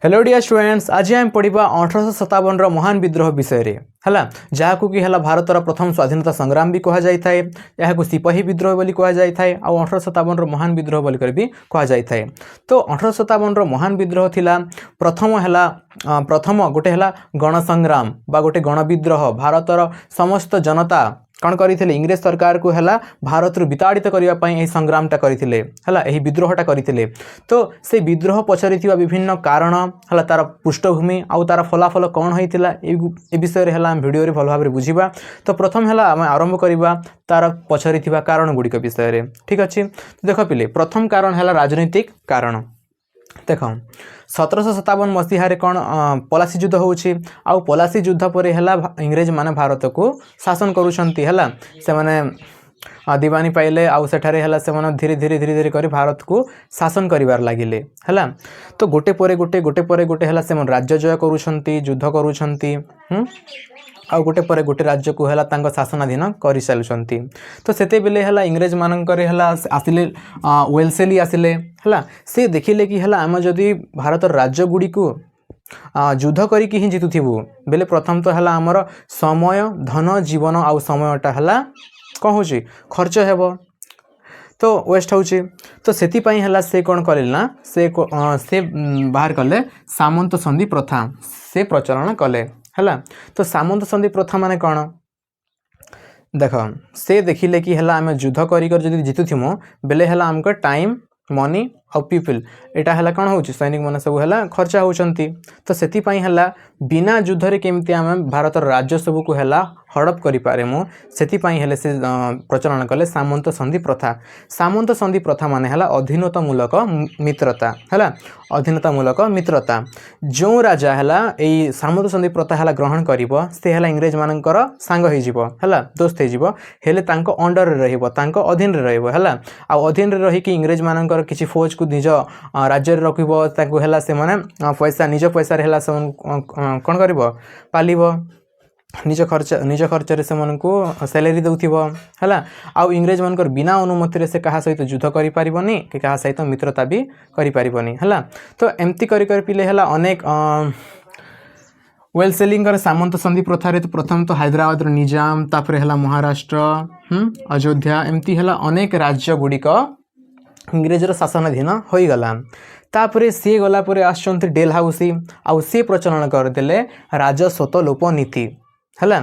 Hello dear students, आज आम पढ़ा 1857 महान विद्रोह विषय रे हला जहाँकू कि हला भारतर प्रथम स्वाधीनता संग्राम भी कह जाए यहाँ सिपाही विद्रोह बोली कह जाए आ 1857 महान विद्रोह बोली भी कह जाए। तो 1857 महान विद्रोह थिला प्रथम गोटे हला गणसंग्राम बा गोटे गण विद्रोह। भारतर समस्त जनता कौन करते इंग्रेज सरकार को है भारत विताड़ित करने संग्रामटा करते है विद्रोहटा करते। तो से विद्रोह पछरे थिबा विभिन्न कारण है तार पृष्ठभूमि आउ तार फलाफल कौन होता ए विषय रे हम वीडियो रे भल भाव बुझा। तो प्रथम है आम आरंभ करवा तार पछरे थिबा कारण गुड़िक विषय रे। ठीक अच्छे, तो देख पिले प्रथम कारण है राजनीतिक कारण। देख 1757 मसीह कौन पलासी युद्ध होउछि आउ पलासी युद्ध पर है इंग्रेज माने भारत को शासन करुछंती है से माने दीवानी पाइले आउ सेठारे है से माने धीरे धीरे धीरे धीरे कर भारत को शासन करिवार लागिले है। तो गोटे परे गोटे है से राज्य जय करुछंती युद्ध करुछंती आउ गोटे पर गोटे राज्य को है शासनाधीन कर सालुंट। तो सेते बेले है इंग्रेज मानकर आसिले वेल्सेली आसिले है से देखिले कि है आम जदि भारत राज्य गुड़ी को युद्ध करिकी ही जितुथिबु बेले प्रथम तो है आमर समय धन जीवन आउ समयटा है कौन हो खर्च हेब तो वेस्ट होची। तो सेति है से कौन कले ना से बाहर कले सामंत संधि प्रथा से प्रचलन कले है। तो सामंत संधि प्रथा माने कौन देख से देखिले कि है आम युद्ध कर जितुथिमु बेले है आमको टाइम मनी और पीपल एटा है कौन हो सैनिक मन सब है खर्चा होती। तो से है बिना युद्ध रे केमती आम भारत राज्य सबू को है हड़प करें से प्रचलन कले सामंत संधि प्रथा। सामंत संधि प्रथा माने है अधीनतामूलक मित्रता है अधीनतामूलक मित्रता। जो राजा है यही सामंत संधि प्रथा है ग्रहण कर से है इंग्रेज मानकर सांग है दोस्त हेले तांको अंडर रे रहिबो अधीन रे रहिबो है अधीन रे रही इंग्रेज मानकर किसी फौज को निज राज्य रे रखिबो ताको है से माने पैसा निज पैसा रे है से कौन करिबो पालिबो निज खर्च रे से मन को सैलरी दउथिबो है आउ इंग्रेज मानकर बिना अनुमति रे से कहा सहित युद्ध करि परिबोनी कि कहा सहित मित्रता भी करि परिबोनी है। तो एमती कर पिले है अनेक वेलसेलिंग सामंत संधि प्रथा तो प्रथम तो हैदराबाद निजाम तापर है महाराष्ट्र अयोध्या एमती है अनेक राज्य गुड़िक इंग्रेजर शासनाधीन हो गला। तापर सी गला आसचंती डेलहाउसी आउ सी प्रचलन करदे राजस्वत लोप नीति है।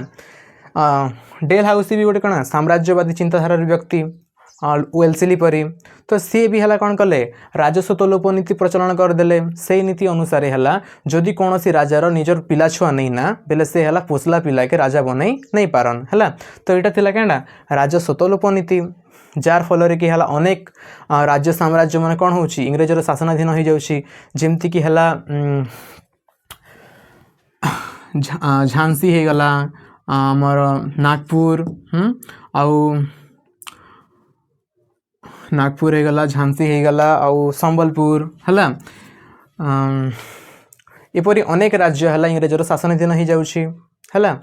डेलहाउसी भी गोटे कौन साम्राज्यवादी चिंताधार व्यक्ति वेलसेली परी। तो सी भी है कौन कले राजस्वत लोप नीति प्रचलन करदे से नीति अनुसार है जदि कौन सी राजार निजर पिला छुआ नहीं ना बेले से है पोसला पिला के राजा बनई नहीं पारन है। तो यहाँ थिला क्या राजस्वत लोप नीति जार फल कि है अनेक राज्य साम्राज्य मान कौन हो इंग्रेजर शासनाधीन हो जाउछि जेमती कि है झांसी हो गला आमर नागपुर आउ नागपुर हो गला झांसी हो गला आउ संबलपुर है एपरी अनेक राज्य है इंग्रेजर शासनाधीन हो जाउछि है।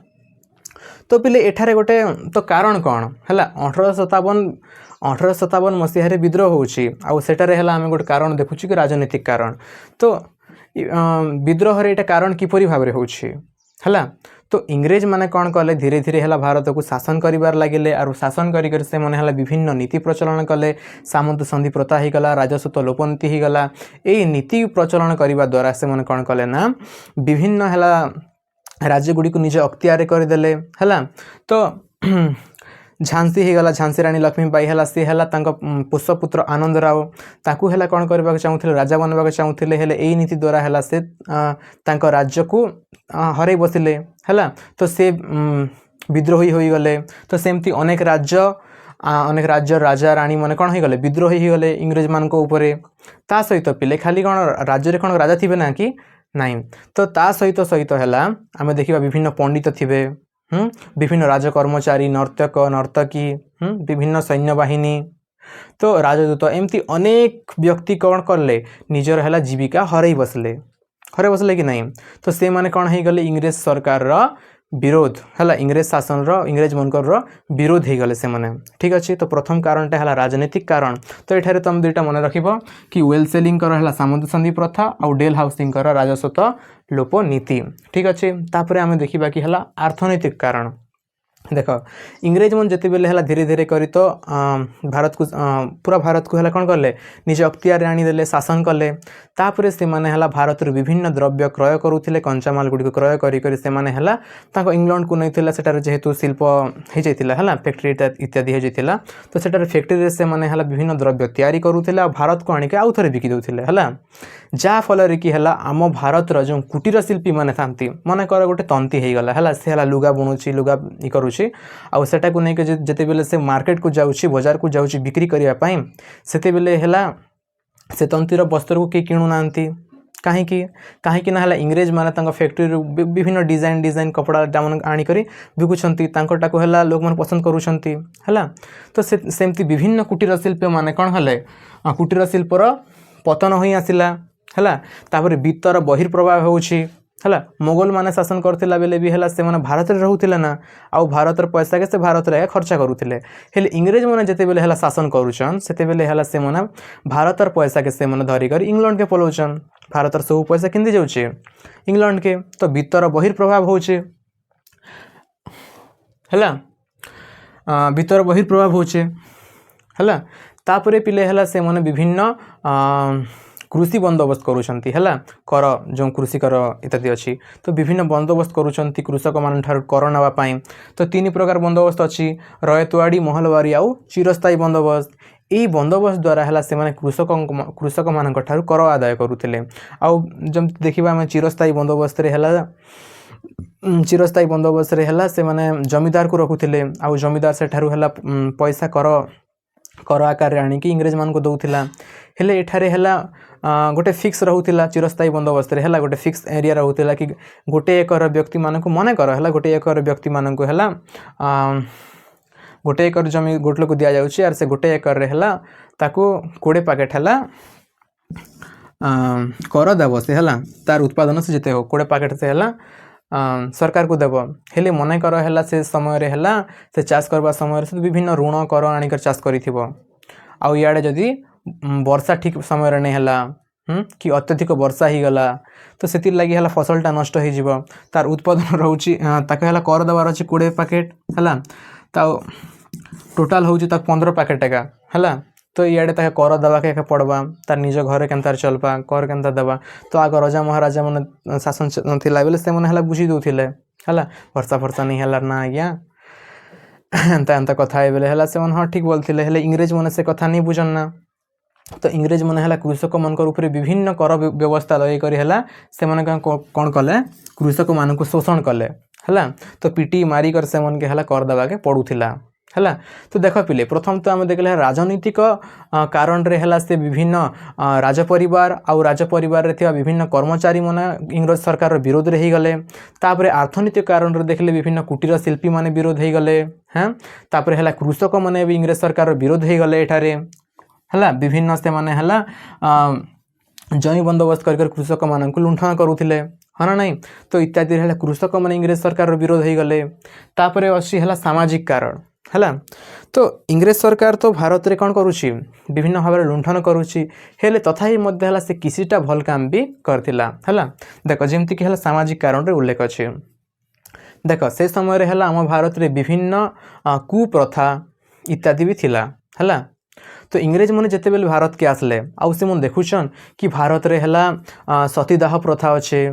तो पिले एठारे गोटे तो कारण कौन है 1857 मसीह विद्रोह होउछि आउ सेटारे है आम गोटे कारण देखुछि कि राजनीतिक कारण। तो विद्रोह रे एटा कारण किपरि भाव रे होउछि है। तो इंग्रेज माने कौन कले धीरे धीरे है भारत को शासन करिवार लागिले आर शासन करिकर से मन है विभिन्न नीति प्रचलन कले सामंत संधि प्रथा ही गला राजस्वत लोप नीति ही गला। यही नीति प्रचलन करने द्वारा से मन कौन कले ना विभिन्न है राज्य गुड़ी को निज अख्तियार करदे है। तो झांसी ही गला झांसी रानी लक्ष्मीबाई है सी है पुष्पपुत्र आनंद राव ताकू है कौन करने चाहूले राजा बनवाक चाहूले हेले यही नीति द्वारा है से राज्य को हरई बसिले है। तो से विद्रोही हो गले। तो सेमती अनेक राज्य राजा राणी माने कौन हो गले विद्रोही हो गले इंग्रेज मान ऊपर। ता सहित पिले खाली कौन राज्य रे कौन राजा थे ना कि नहीं। तो ता सहित है आम देखा विभिन्न पंडित थे विभिन्न राजकर्मचारी नर्तक नर्तकी विभिन्न सैन्य बाहिनी तो राजदूत एमती अनेक व्यक्ति कौन करले निजर है जीविका हरई बसले कि नहीं। तो से माने कौन हो गले इंग्रेज सरकार विरोध है इंग्रेज शासन इंग्रेज मनकर विरोध हो गले से माने ठीक अच्छे। तो प्रथम कारणटा है राजनीतिक कारण। तो ये तुम दुईटा मन रख कि वेलसेलिंग है सामंत संधि प्रथा आउ डेल हाउसिंग राजस्वत लोप नीति ठीक अच्छे। तापर आम देखा कि है आर्थनैतिक कारण। देख इंग्रेज मन जिते बेले है धीरे धीरे करी तो भारत को पूरा भारत को है कौन कले निज अख्तियार आनीदे शासन कले। तापर से माने है भारत विभिन्न द्रव्य क्रय करुले कंचामाल गुड़ी क्रय करी से माने है इंग्लैंड को नहीं सेटार जेहेतु शिल्प हो जाता है फैक्ट्री इत्यादि हो जाता। तो सेटार फैक्ट्री से माने है विभिन्न द्रव्य तैयारी करुले भारत को आनिक आउ थे बिकी दौले है जहाँफल कि है आम भारतर जो कुटीर शिल्पी मैंने था मनकर गोटे तंती हो गला है सी है लुगा बुणुची लुगा इ करुच्ची आटा को लेकिन जिते बेले से मार्केट को जाऊँगी बजार को जाऊँगी बिक्री करने से बेले है से तंतीर वस्त्र को किए किणुना कहीं ना इंग्रेज माने फैक्ट्री विभिन्न डिजाइन कपड़ा डामन आनिक बिकुंटा को है लोक मैंने पसंद करुँच है। तो सेमती विभिन्न कुटीर शिल्प मान कौन है कुटीर शिल्पर पतन हो आसला है। तापर वित्तर बहिर्प्रभाव होउछि है मोगल माने शासन करथिला बेले भी है से माने भारत रे रहउथिले ना आउ भारतर पैसा के से भारत रे खर्चा करुथिले। हेले इंग्रेज माने जेते बेले है शासन करुछन सेते बेले है से माने भारतर पैसा के से माने धरी कर इंग्लैंड के पलोचन भारतर सब पैसा किंदी जाउछि इंग्लैंड के। तो वित्तर बहिर्प्रभाव होउछि है वित्तर बहिर्प्रभाव होउछि है। तापरे पिले है से माने विभिन्न कृषि बंदोबस्त करुँच है कर जो कृषि कर इत्यादि अच्छी। तो विभिन्न बंदोबस्त करुँच कृषक मान कर नापी। तो तीन प्रकार बंदोबस्त अच्छी रयतवाड़ी महलवारी आउ चिरस्थायी बंदोबस्त। यही बंदोबस्त द्वारा है से माने कृषक मान कर आदाय करुले। आउ जब देखा आम चिरस्थायी बंदोबस्त है चिरस्थायी बंदोबस्त है से माने जमीदार को रखुले आउ जमीदार से है पैसा कर आकार आनिकी इंग्रेज मान को दौला। हेले एठारे है गोटे फिक्स रहूला चिरस्थायी बंदोबस्त है गोटे फिक्स एरिया रहूला कि गोटे एकर व्यक्ति मान को मन कर है गोटे एकर व्यक्ति मान को है गोटे एकर जमी गोटे लोक दि जाऊँगी आर से गोटे एकर है ताकू 20 पैकेट है कर देव से है तार उत्पादन से जिते हो 20 पैकेट से है सरकार को देव। हेले मन कर है से समय रे है से चाष करवा समय से विभिन्न ऋण कर आनिकर चाष करिथिबो। आउ इआड़े जदि वर्षा ठीक समय रे नहीं है कि अत्यधिक वर्षा ही गला तो से लगी है फसलटा नष्ट हो तार उत्पादन रोचे ताके है कर देवार अच्छे 20 पैकेट है टोटाल हूँ 15 पैकेट एका है। तो इआड़े ताके कर देवा के पड़वा तार निज घर के चलवा कर के देवा। तो आग राजा महाराजा मैंने शासन थिला बेले से मैंने बुझी दौले है वर्षा फर्षा नहीं है ना आज्ञा एंता एंता कथा बेले है से हाँ ठीक बोलते हेले इंग्रेज मैंने से कथा नहीं बुझन ना। तो इंग्रेज मैंने है कृषक मान विभिन्न कर व्यवस्था लगे है से मैंने कौन कले कृषक मान शोषण कले है। तो पिटी मारिकर से मन के है कर देवा के पड़ूला है। तो देख पिले प्रथम तो आम देखले राजनीतिक कारण रे है से विभिन्न राजपरिवार आउ राजपरिवार रे विभिन्न कर्मचारी माने इंग्रेज सरकार विरोध रे ही गले। तापरे अर्थनीतिक कारण रे देखले विभिन्न कुटीर शिल्पी माने विरोध ही गले हैं। तापरे है कृषक माने भी इंग्रेज सरकार विरोध ही गले एठारे है विभिन्न से माने है जमी बंदोबस्त कर कृषक मान लुंठन करुले है ना नहीं। तो इत्यादि है कृषक माने इंग्रेज सरकार विरोध ही गले। तापरे अच्छी है सामाजिक कारण है। तो इंग्रेज सरकार तो भारत रे कौन करुच्ची विभिन्न भाव में लुंठन करुच्ची हेले तथापि मध्य है से किसीटा भल काम भी करथिला है। देख जमती कि है सामाजिक कारण रे उल्लेख अच्छे। देख से समय है आम भारत रे विभिन्न कुप्रथा इत्यादि भी थिला है। तो इंग्रेज मैंने जिते बेले भारत के आसले आउ से मन देखुछन कि भारत रे है सतीदाह प्रथा अच्छे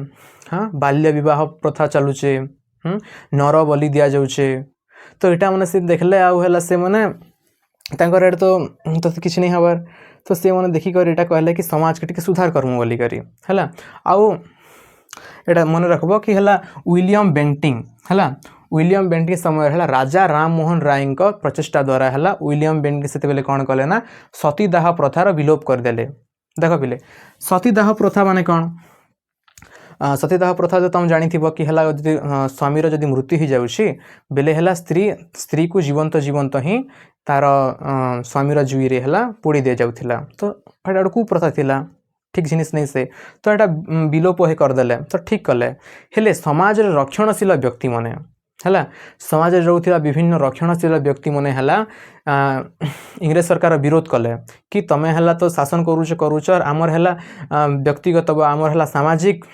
हाँ बाल्य विवाह प्रथा चलुचे नर बलि दि जाऊे। तो यहाँ मैंने से देखले आउ है से मैंने तो किसी नहीं हबार। तो सी मैंने देखिक यहाँ कहले कि समाज के टिके सुधार करमु बोली करी है। आउ एटा मन रखब कि है विलियम बेंटिंग है विलियम बेंटिंग समय है राजा राम मोहन राय प्रचेषा द्वारा है विलियम बेंटिंग से बेले कौन कले ना सतीदाह प्रथार विलोप करदे। देख पिले सतीदाह प्रथा माने कौन सतीदाह प्रथा जो तुम जानी कि है स्वामीर जदि मृत्यु हो जाऊँगी बेले है स्त्री को जीवंत जीवंत ही तार स्वामीर जुई रे है पोड़ी दि जाऊला। तो यहाँ कुप्रथा थिला ठीक जिनिस नहीं से तो यहाँ विलोप ही करदे। तो ठीक कले हेले समाज रक्षणशील व्यक्ति माने है समाज रोला विभिन्न रक्षणशील व्यक्ति मैंने इंग्रेज सरकार विरोध कले कि तमें है तो शासन करुच आमर है व्यक्तिगत आमर है सामाजिक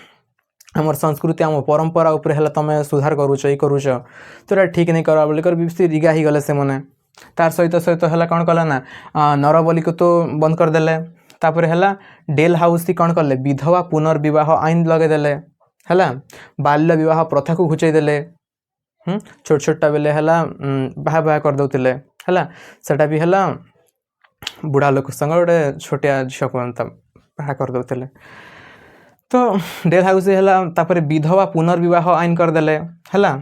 आमर संस्कृति आम परंपरा उपर है तुम सुधार करुच ये करुच तो ये ठीक नहीं कर बोलिकर रिगा ही गले से मैंने तार सहित सहित है कौन कला ना नरबली को तो बंद करदे तापर है डेल हाउस कौन कले विधवा पुनर्विवाह आईन लगेदेले है बाल्य विवाह प्रथा को घुचेदेले छोट छोटा बेले है बाहा बाहा करदे है सेटा भी है बुढ़ा लोक संग गोटे छोटिया झील को बाहा करदे तो डेल हाउस है विधवा पुनर्विवाह आईन करदे है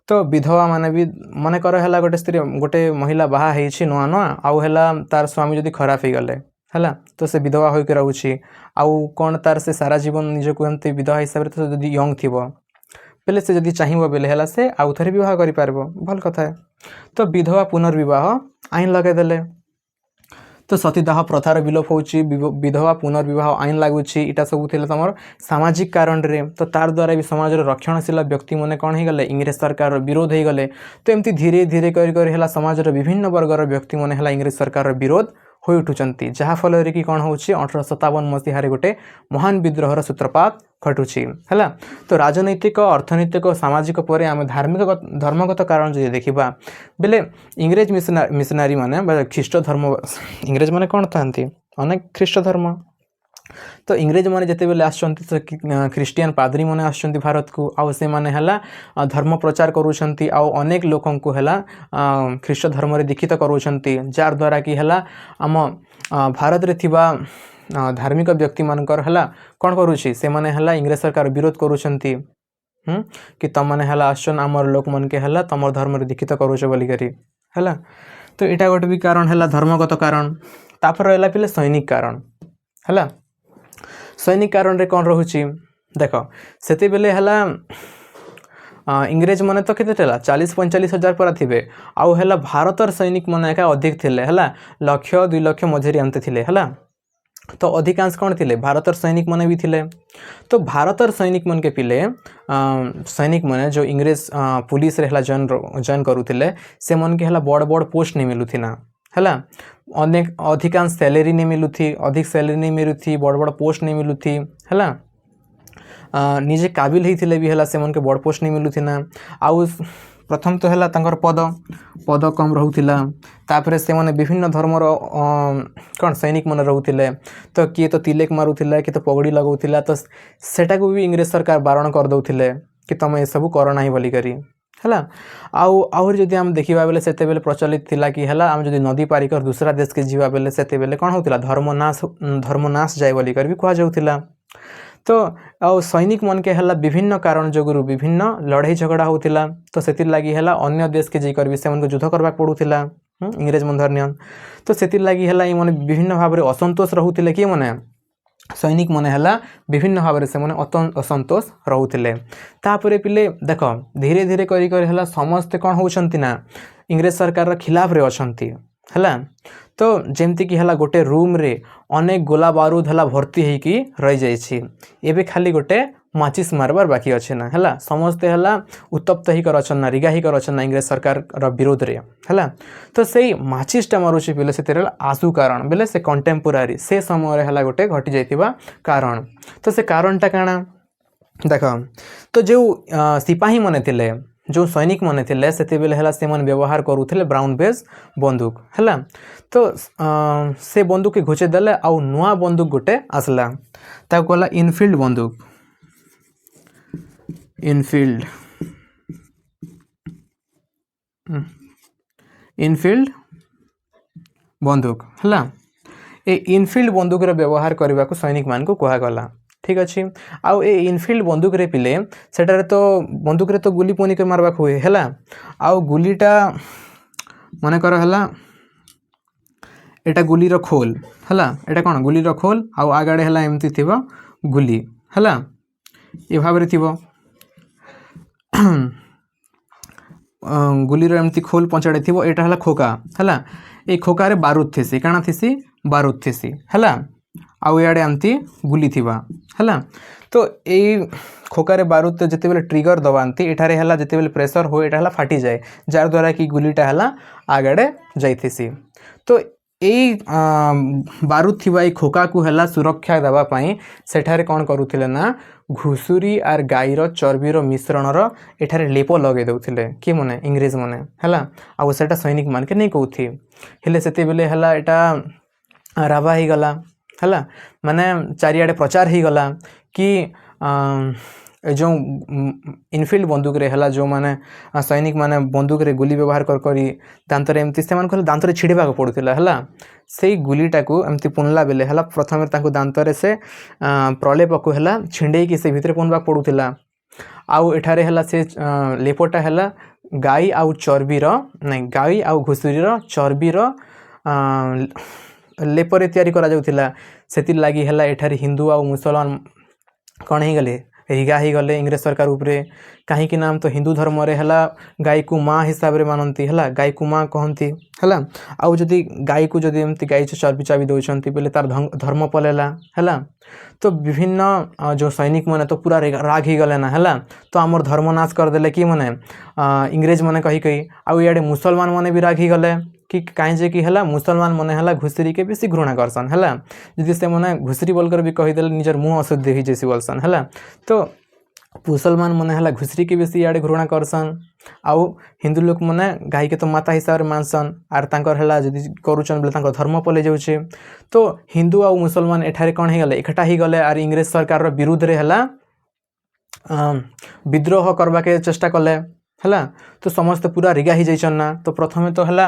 तो विधवा माने भी मन कर है गोटे स्त्री गोटे महिला बाहा है नुआ नुआ आउ है तार स्वामी जदि खराब हो गले है तो से विधवा होकर रोचे आउ कौन तार से सारा जीवन निजक एमती विधवा हिसाब से जब यंग थी बेले से जदि चाहिए बेले है से आउ थे बह कर भल कथा है तो विधवा पुनर्विवाह आईन लगेदेले तो सतीदाह प्रथार विलोप हो विधवा पुनर्विवाह आईन लगुच इटा सब तुम सामाजिक कारण रे तो तार द्वारा भी समाज रक्षणशील व्यक्ति मैंने कौन हो गले इंग्रेज सरकार विरोध हो गले तो एमती धीरे धीरे कर समाज विभिन्न वर्गर व्यक्ति मैंने इंग्रेज सरकार विरोध हो उठुचंती जहाँफल कि कौन हो 1857 मसीह गोटे महान विद्रोहर सूत्रपात घटुची है तो राजनैतिक अर्थनैतिक सामाजिक पर आम धार्मिक धर्मगत कारण जो देखा बेले इंग्रेज मिशनारी माने ख्रीष्ट धर्म इंग्रेज माने कौन था अनेक ख्रीष्ट धर्म तो इंग्रेज मैंने जिते बेले ख्रीस्टियन पादरी मैंने आसुँच भारत को आउ से माने है धर्म प्रचार करुँच अनेक लोक को है ख्रीष्ट धर्म रे दीक्षित करुँच जार द्वारा कि है आम भारत रे थिबा धार्मिक व्यक्ति मानकर है कौन करुँची से माने है इंग्रेज सरकार विरोध करुँच कि तुम मैंने है आसन आमर लोक मन के है तुम धर्म रे दीक्षित करुँच बोलिकी है तो यहाँ गोटे भी कारण है धर्मगत कारण तापर रहा पे सैनिक कारण है सैनिक कारण रे कौन रोचे देख से बेले है इंग्रेज मैंने तो केते 40-45 हजार पर थे आउ है भारतर सैनिक मैंने एका अधिक थे है 1,00,000-2 लाख मझे एमती थे है तो अधिकांश कौन थे भारतर सैनिक मैंने भी थे तो भारतर सैनिक मन के पिले सैनिक मैंने जो इंग्रेज पुलिस रे जॉइन करुले से मन के बड़ बड़ पोस्ट नहीं मिलूना है अनेक अधिकांश सैलरी नहीं मिलूथी अधिक सैलरी नहीं मिलूथी बड़ बड़ पोस्ट नहीं मिलूथी है निजे काबिल होते भी है से मन के बड़ पोस्ट नहीं मिलूथी ना आउ प्रथम तो है पद पद कम रोला तापर से मैंने विभिन्न धर्मर कौन सैनिक मन रोते तो किए तो तिलेक मारूला किए तो पगड़ी लगाऊला तो सेटा को भी इंग्रेज सरकार बारण करदे कि तुम ये सब कर ना बोलिकी है आउर जदि आम देखा बेले से प्रचलित थिला कि है आम जदि नदी पारिकर दूसरा देश के जीवा बेले से कौन होता धर्मनाश जाए बोलिक भी कहुला तो आउ सैनिक मन के है विभिन्न कारण जोगुरु विभिन्न लड़ाई झगड़ा होता तो से लगी है अन्य देश के जाकर भी से युद्ध करवा पड़ूला इंग्रेज मन धरनियन तो से लगी है ये विभिन्न भाव में असंतोष रोते किए मैंने सैनिक मैंने है विभिन्न भाव में से असंतोष रोते तापर पिले देख धीरे धीरे कर समस्ते कौन होती ना इंग्रेज सरकार खिलाफ रे अच्छी है तो जमती कि है गोटे रूम रे अनेक गोला बारूद है भर्ती होगी रही जाइए खाली गोटे माचिस मारबार बाकी अच्छे ना है समस्ते है उत्तप्त ही कर अच्छा रिगा ही कर अच्छा इंग्रेज सरकार विरोध रे है तो से माचिसटा मारुची बेले से आसु कारण बेले से कंटेम्पोरारी से समय है गोटे घटी जाइथिबा कारण तो से कारणटा काଣା देख तो जो सिपाही मने थिले जो सैनिक मैंने थे से व्यवहार करुले ब्राउन बेस बंदूक है तो से बंदूक के घुचेदेले आउ नुआ बंदूक गोटे आसला ताको कहला इनफिल्ड बंदूक इनफिल्ड बंदूक है ये इनफिल्ड बंदूक व्यवहार करने को सैनिक मान को कहगला ठीक अच्छे आउ ए इनफिल्ड बंदूक रे पिले सेटारे तो बंदूक रे तो गुली पनी के मारवा हुए है आउ गुलीटा मन कर है एटा गुली रो खोल है एटा कौन गुली रो खोल आउ आगाड़े है एमती थी गुली है ये भाव में थी गुली रो एमती खोल पंचाड़े थी एटा है खोका है ये खोकार बारूद थी काଣା थी बारूद थी है आउ इआड़े एमती गुली थिबा हला। तो यही खोकार बारूद जिते बेले ट्रिगर दबाती एठारे हला जिते बेले प्रेशर हो एटा हला फाटी जाए जार द्वारा कि गुलीटा हला आगड़े जाइथिसी। तो यही बारूद थिबा ई खोका को हला सुरक्षा देवा पई सेठारे कौन करुथिले ना घुसुरी आर गाईर चर्बीर मिश्रणर एठारे लेप लगे दउथिले कि मने इंग्रेज मने हला। आ सेटा सैनिक मान के नहीं कहूथि हेले सेते बेले हला एटा रावा ही गला हला माने चारिआडे प्रचार ही गला कि जो इनफिल्ड बंदूक रे हला जो माने सैनिक माने बंदूक रे गुली व्यवहार करी दांतरे एमती से मान दांतरे छिड़वा पड़ुला हला। से गुलीटा को एमती पुनला बेले हला प्रथम दांतरे से प्रलेप को हला छिंडे कि से भितर पुनवा पड़ुला। आउ एठारे हला से लेपटा हला गाई आउ चर्बीर नहीं गाई आउ घुसुरीर चर्बीर लेपरे तैयारी करा जाउथिला। सेतिर लागी हला एठारे हिंदू आउ मुसलमान कौन ही गले रिगा ही गले इंग्रेज सरकार उपरे कहीं नाम तो हिंदू धर्म रे हला गाय को माँ हिसाब रे मानती हला गाय को माँ कहती हला। आउ जदि गाय को जदि एमती गाय चर्बी चाबी दौरान बोले तार धर्म पलेला हला। तो विभिन्न जो सैनिक मैंने तो पूरा राग ही गले ना हला। तो आमर धर्म नाश करदेले कि मैंने इंग्रेज मैंने कही आउ इे मुसलमान मैंने भी राग ही गले कि कहीं जे कि हला मुसलमान मैंने हला घुसरी के बेसी घृणा करसन हला। जदि से मैंने घुसरी बोलकर भी कहीदेले निजर मुँह अशुद्ध ही जैसी बोलसन हला। तो मुसलमान मैंने हला घुसरी के बेसी इे घृणा करसन आउ हिंदू लोक मैंने गाय के तो माता हिसाब से मानसन आर तांकर हला जदि करूचन बोले तांकर धर्म पले जाउछे। तो हिंदू आउ मुसलमान एठारे कौन ही गले एकठा ही गले आर इंग्रेज सरकार रो विरुद्ध रे हला विद्रोह करबा के चेष्टा कले हला। तो समस्त पूरा रिगा ही जाइछन ना। तो प्रथमे तो हला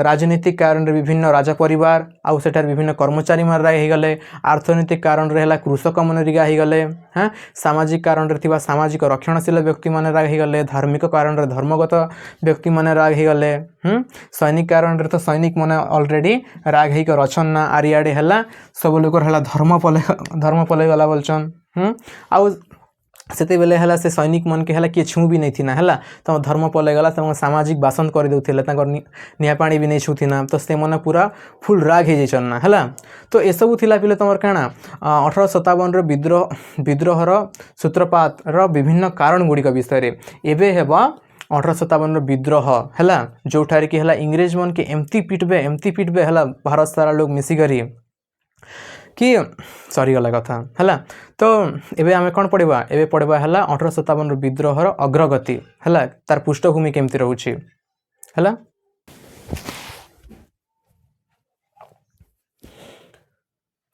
राजनीतिक कारण रे विभिन्न राजा परिवार आउ सेठार विभिन्न कर्मचारी मार राय ही गले। अर्थनैतिक कारण रे हला कृषक मन रिगा ही गले। हाँ सामाजिक कारण रे थिबा सामाजिक रक्षणशील व्यक्ति माने राग ही गले। धार्मिक कारण रे धर्मगत व्यक्ति माने राग ही गले। सैनिक कारण रे तो सैनिक माने ऑलरेडी राग ही कर अछन ना। आर इआडे हला सब लोकर हला धर्म पले गला बोलचन। आउ सेते बेले हला से सैनिक मन के हला किए छू भी नहीं थी ना हला। तो धर्म पले गला तो सामाजिक बासन कर देउथिले तांकर निया पानी भी नहीं छूथी ना। तो से मने पूरा फुल राग ही जाइछन ना हला। तो ए सब थिला पिले तमर काना 1857 रो विद्रोहर सूत्रपात रो विभिन्न कारण गुडी का विषय रे एबे हेबा 1857 रो विद्रोह हला जोठारे कि हला इंग्रेज मन के एमती पिटबे हला भारत सारा लोग मिसी करी कि सरी गला कथा हला। तो एबे आमे कौन पढ़ा एबे पढ़ा हला 1857 विद्रोहर अग्रगति हला तार पृष्ठभूमि केमती रहउछि हला।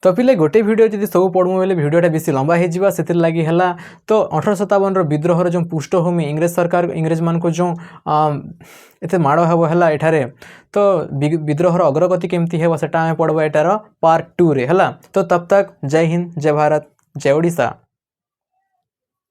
तो पिले गोटे वीडियो जदि सब पढ़मु बेले वीडियोटा बेसी लंबा हो जावा सेतिर लागी हला। तो 1857 विद्रोहर जो पृष्ठभूमि इंग्रेज सरकार इंग्रेज मान को जो एते माड़ हेबो हला एठारे तो विद्रोहर अग्रगति केमती हेबो सेटा आमे पढ़बो एटार पार्ट 2 रे हला। तो तब तक जय हिंद जय भारत जय ओडिशा।